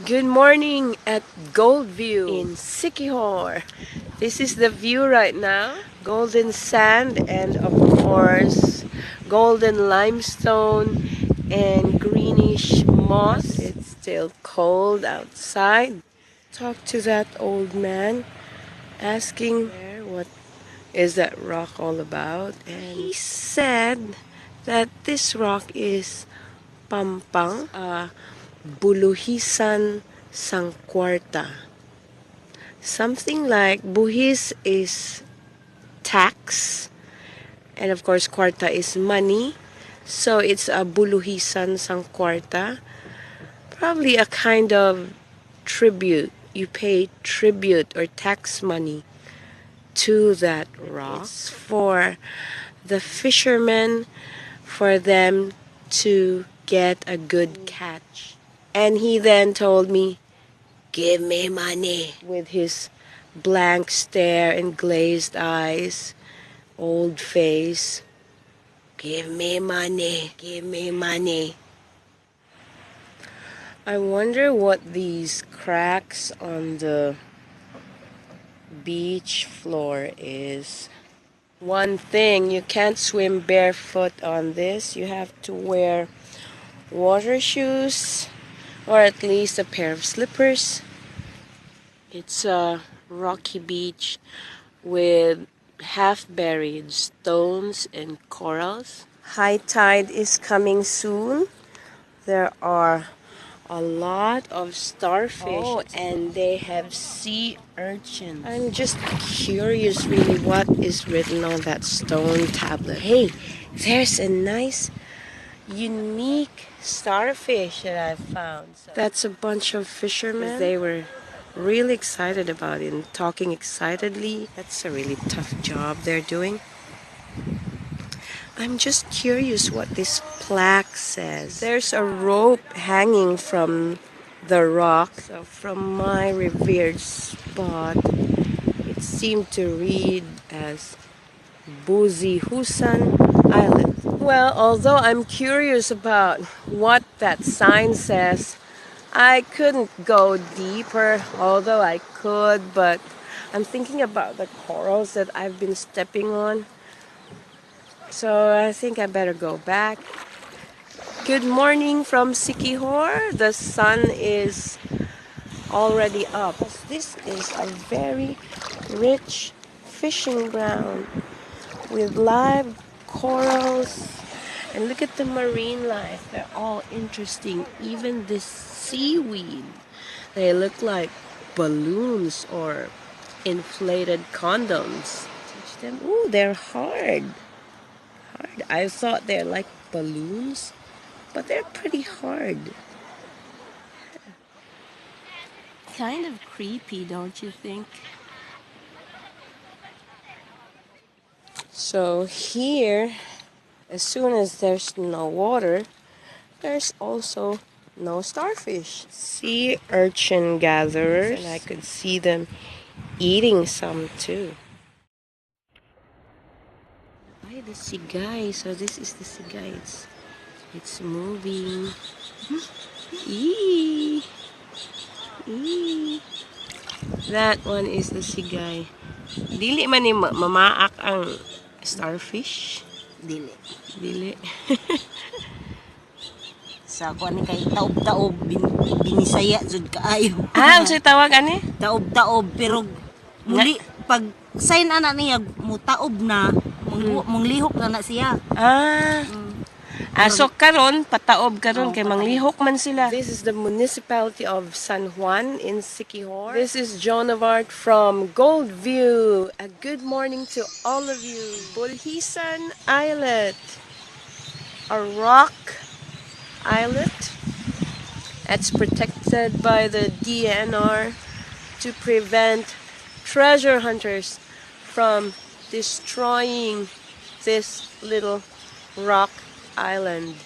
Good morning at Gold View in Siquijor. This is the view right now. Golden sand and of course golden limestone and greenish moss. It's still cold outside. Talk to that old man asking what is that rock all about, and he said that this rock is pampang, BULHIZAN Sangkwarta. Something like buhis is tax, and of course kwarta is money. So it's a BULHIZAN Sangkwarta. Probably a kind of tribute. You pay tribute or tax money to that rock. It's for the fishermen, for them to get a good catch. And he then told me, "Give me money," with his blank stare and glazed eyes, old face. "Give me money, give me money." I wonder what these cracks on the beach floor is. One thing, you can't swim barefoot on this. You have to wear water shoes or at least a pair of slippers. It's a rocky beach with half-buried stones and corals. High tide is coming soon. There are a lot of starfish. Oh, and they have sea urchins. I'm just curious really what is written on that stone tablet. Hey, there's a nice unique starfish that I found. So that's a bunch of fishermen. They were really excited about it and talking excitedly. That's a really tough job they're doing. I'm just curious what this plaque says. There's a rope hanging from the rock. So from my revered spot, it seemed to read as BULHIZAN Islet. Well, although I'm curious about what that sign says, I couldn't go deeper, although I could, but I'm thinking about the corals that I've been stepping on. So I think I better go back. Good morning from Siquijor. The sun is already up. This is a very rich fishing ground with live corals. And look at the marine life. They're all interesting. Even this seaweed. They look like balloons or inflated condoms. Touch them. Ooh, they're hard. I thought they're like balloons, but they're pretty hard. Kind of creepy, don't you think? So here, as soon as there's no water, there's also no starfish. Sea urchin gatherers, and I could see them eating some too. By the sigay, so this is the sigay. It's moving. Eee. Eee. That one is the sigay. Dili man ni mamaak ang starfish. Dili. Dili. Sa ako ni kay taob-taob binisaya jud kaayo. Unsay tawag ani? Taob-taob pero muli pag sign ana niya mo taob na mong lihok na siya. So karon pataob karon kay manglihok man sila. This is the municipality of San Juan in Siquijor. This is Joan of Art from Gold View. A good morning to all of you. BULHIZAN Islet, a rock islet that's protected by the DNR to prevent treasure hunters from destroying this little rock island.